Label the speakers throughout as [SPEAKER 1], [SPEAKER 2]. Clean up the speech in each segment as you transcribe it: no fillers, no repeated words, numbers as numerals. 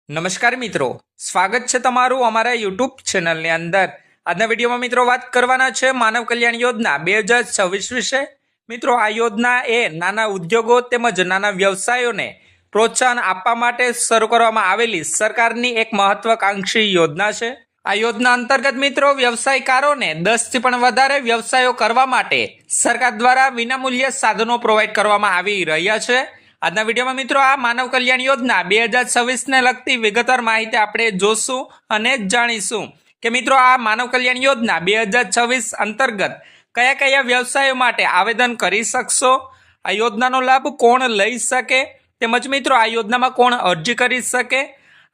[SPEAKER 1] નમસ્કાર મિત્રો, સ્વાગત છે તમારું અમારા યુટ્યુબ ચેનલની અંદર। આજના વિડીયોમાં મિત્રો વાત કરવાના છે માનવ કલ્યાણ યોજના 2026 વિશે। મિત્રો, આ યોજના એ નાના ઉદ્યોગો તેમજ નાના વ્યવસાયોને પ્રોત્સાહન આપવા માટે શરૂ કરવામાં આવેલી સરકારની એક મહત્વાકાંક્ષી યોજના છે। આ યોજના અંતર્ગત મિત્રો વ્યવસાયકારોને 10 થી પણ વધારે વ્યવસાયો કરવા માટે સરકાર દ્વારા વિનામૂલ્ય સાધનો પ્રોવાઈડ કરવામાં આવી રહ્યા છે। આજના વિડીયોમાં મિત્રો આ માનવ કલ્યાણ યોજના 2026 ને લગતી વિગતવાર માહિતી આપણે જોશું અને જાણીશું કે મિત્રો આ માનવ કલ્યાણ યોજના 2026 અંતર્ગત કયા કયા વ્યવસાયો માટે આવેદન કરી શકશો, આ યોજનાનો લાભ કોણ લઈ શકે, તેમજ મિત્રો આ યોજનામાં કોણ અરજી કરી શકે,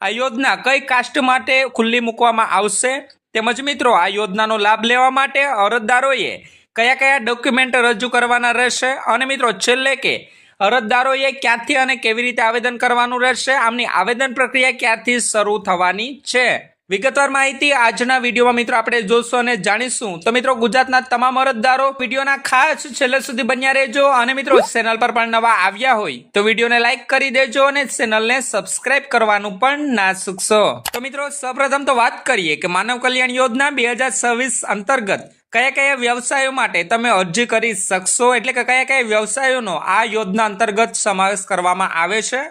[SPEAKER 1] આ યોજના કઈ કાસ્ટ માટે ખુલ્લી મૂકવામાં આવશે, તેમજ મિત્રો આ યોજનાનો લાભ લેવા માટે અરજદારોએ કયા કયા ડોક્યુમેન્ટ રજૂ કરવાના રહેશે અને મિત્રો છેલ્લે કે અરજદારોએ ક્યાંથી અને કેવી રીતે આવેદન કરવાનું રહેશે, આમની આવેદન પ્રક્રિયા ક્યાંથી શરૂ થવાની છે, વિગતવાર માહિતી આજના વિડીયોમાં મિત્રો આપણે જોશું અને જાણીશું। તો મિત્રો ગુજરાતના તમામ અરજદારો વિડીયોના ખાસ છેલ્લે સુધી બન્યા રહેજો અને મિત્રો ચેનલ પર પણ નવા આવ્યા હોય તો વિડીયોને લાઈક કરી દેજો અને ચેનલને સબસ્ક્રાઇબ કરવાનું પણ ના ચૂકશો। તો મિત્રો સૌપ્રથમ તો વાત કરીએ કે માનવ કલ્યાણ યોજના 2026 અંતર્ગત કયા કયા વ્યવસાયો માટે તમે અરજી કરી શકશો, એટલે કે કયા કયા વ્યવસાયોનો આ યોજના અંતર્ગત સમાવેશ કરવામાં આવે છે।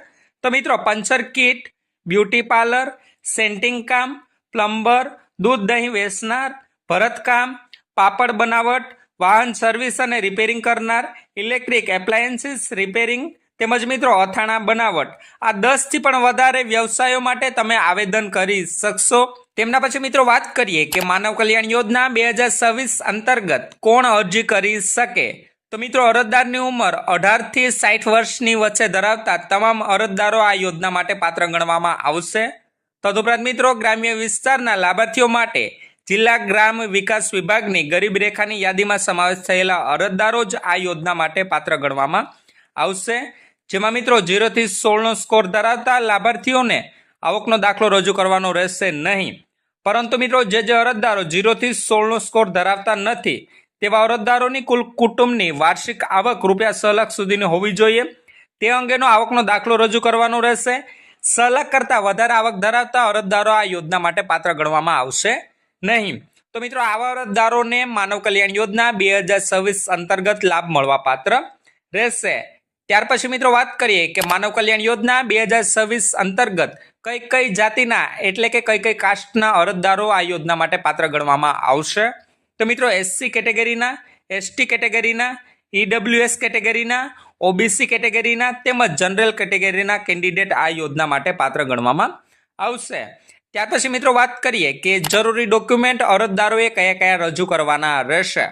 [SPEAKER 1] તો મિત્રો પંચર કીટ, બ્યુટી પાર્લર, સેન્ટિંગ કામ, પ્લમ્બર, દૂધ દહીં વેચનાર, ભરતકામ, પાપડ બનાવટ, વાહન સર્વિસ અને રિપેરિંગ કરનાર, ઇલેક્ટ્રિક એપ્લાયન્સીસ રિપેરિંગ તેમજ મિત્રો અથાણા બનાવટ, આ 10 થી પણ વધારે વ્યવસાયો માટે તમે આવેદન કરી શકશો। તેમના પછી મિત્રો વાત કરીએ કે માનવ કલ્યાણ યોજના 2026 અંતર્ગત કોણ અરજી કરી શકે। તો મિત્રો અરજદારની ઉંમર 18 થી 60 વર્ષની વચ્ચે ધરાવતા તમામ અરજદારો આ યોજના માટે પાત્ર ગણવામાં આવશે। તદુપરાંત મિત્રો ગ્રામ્ય વિસ્તારના લાભાર્થીઓ માટે જિલ્લા ગ્રામ વિકાસ વિભાગની ગરીબ રેખાની યાદીમાં સમાવેશ થયેલા અરજદારો જ આ યોજના માટે પાત્ર ગણવામાં આવશે, જેમાં મિત્રો 0 થી 16નો સ્કોર ધરાવતા લાભાર્થીઓને આવકનો દાખલો રજૂ કરવાનો રહેશે નહીં, પરંતુ મિત્રો જે અરજદારો 0 થી 16નો સ્કોર ધરાવતા નથી તેવા અરજદારોની કુલ કુટુંબની વાર્ષિક આવક ₹6 લાખ સુધીની હોવી જોઈએ તે અંગેનો આવકનો દાખલો રજૂ કરવાનો રહેશે। 6 લાખ કરતાં વધારે આવક ધરાવતા અરજદારો આ યોજના માટે પાત્ર ગણવામાં આવશે નહીં। તો મિત્રો આવા અરજદારોને માનવ કલ્યાણ યોજના 2026 અંતર્ગત લાભ મળવા પાત્ર રહેશે। ત્યાર પછી મિત્રો વાત કરીએ કે માનવ કલ્યાણ યોજના 2026 અંતર્ગત કઈ કઈ જાતિના એટલે કે કઈ કઈ કાસ્ટના અરજદારો આ યોજના માટે પાત્ર ગણવામાં આવશે। તો મિત્રો એસસી કેટેગરીના, એસટી કેટેગરીના, ઈડબ્લ્યુએસ કેટેગરીના, ઓબીસી કેટેગરીના તેમજ જનરલ કેટેગરીના કેન્ડિડેટ આ યોજના માટે પાત્ર ગણવામાં આવશે। ત્યાર પછી મિત્રો વાત કરીએ કે જરૂરી ડોક્યુમેન્ટ અરજદારોએ કયા કયા રજૂ કરવાના રહેશે।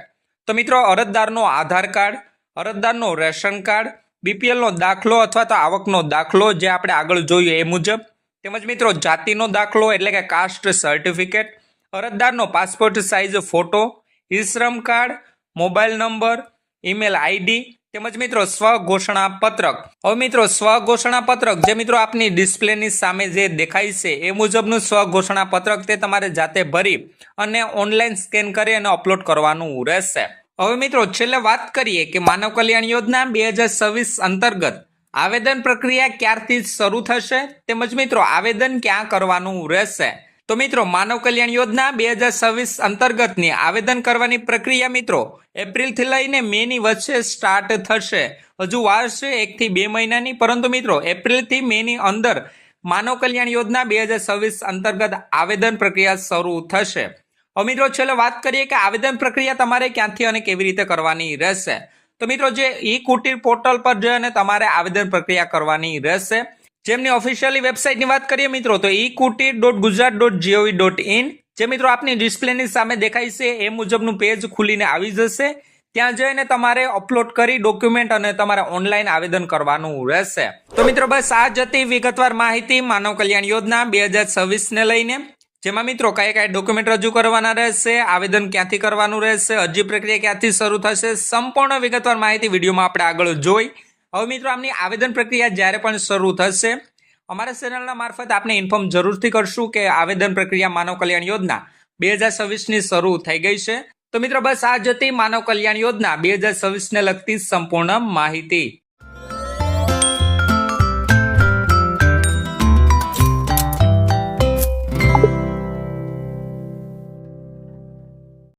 [SPEAKER 1] તો મિત્રો અરજદારનો આધાર કાર્ડ, અરજદારનો રેશન કાર્ડ, બીપીએલનો દાખલો અથવા તો આવકનો દાખલો જે આપણે આગળ જોયું એ મુજબ, તેમજ મિત્રો જાતિનો દાખલો એટલે કે કાસ્ટ સર્ટિફિકેટ, અરજદારનો passport size photo, E Shram card, mobile number, email ID તેમજ મિત્રો સ્વઘોષણા પત્રક। હવે મિત્રો સ્વઘોષણા પત્રક જે મિત્રો આપની ડિસ્પ્લેની સામે જે દેખાય છે એ મુજબનું સ્વઘોષણા પત્રક તે તમારે જાતે ભરી અને ઓનલાઈન સ્કેન કરી અને અપલોડ કરવાનું રહેશે। હવે મિત્રો છેલ્લે વાત કરીએ કે માનવ કલ્યાણ યોજના 2026 અંતર્ગત આવેદન પ્રક્રિયા ક્યારથી શરૂ થશે તેમજ મિત્રો આવેદન ક્યાં કરવાનું રહેશે। તો મિત્રો માનવ કલ્યાણ યોજના 2026 અંતર્ગતની આવેદન કરવાની પ્રક્રિયા મિત્રો એપ્રિલથી લઈને મેની વચ્ચે સ્ટાર્ટ થશે। હજુ વાર છે 1 થી 2 મહિનાની, પરંતુ મિત્રો એપ્રિલથી મેની અંદર માનવ કલ્યાણ યોજના 2026 અંતર્ગત આવેદન પ્રક્રિયા શરૂ થશે। હવે મિત્રો છેલ્લે વાત કરીએ કે આવેદન પ્રક્રિયા તમારે ક્યાંથી અને કેવી રીતે કરવાની રહેશે। તો મિત્રો જે ઈ કુટીર પોર્ટલ પર જઈને તમારે આવેદન પ્રક્રિયા કરવાની રહેશે, જેમની ઓફિશિયલી વેબસાઇટની વાત કરીએ મિત્રો તો ekutir.gujarat.gov.in જે મિત્રો આપની ડિસ્પ્લેની સામે દેખાય છે એ મુજબનું પેજ ખુલીને આવી જશે। ત્યાં જઈને તમારે અપલોડ કરી ડોક્યુમેન્ટ અને તમારે ઓનલાઈન આવેદન કરવાનું રહેશે। તો મિત્રો બસ આ જ હતી વિગતવાર માહિતી માનવ કલ્યાણ યોજના 2026 ને લઈને, જેમાં મિત્રો કયા કયા ડોક્યુમેન્ટ રજૂ કરવાના રહેશે, આવેદન ક્યાંથી કરવાનું રહેશે, અરજી પ્રક્રિયા ક્યાંથી શરૂ થશે, સંપૂર્ણ વિગતવાર માહિતી વિડીયોમાં આપણે આગળ જોઈ। હવે મિત્રો આમની આવેદન પ્રક્રિયા જ્યારે પણ શરૂ થશે અમારા ચેનલના મારફત આપણે ઇન્ફોર્મ જરૂરથી કરશું કે આવેદન પ્રક્રિયા માનવ કલ્યાણ યોજના 2026ની શરૂ થઈ ગઈ છે। તો મિત્રો બસ આ જ હતી માનવ કલ્યાણ યોજના 2026ને લગતી સંપૂર્ણ માહિતી।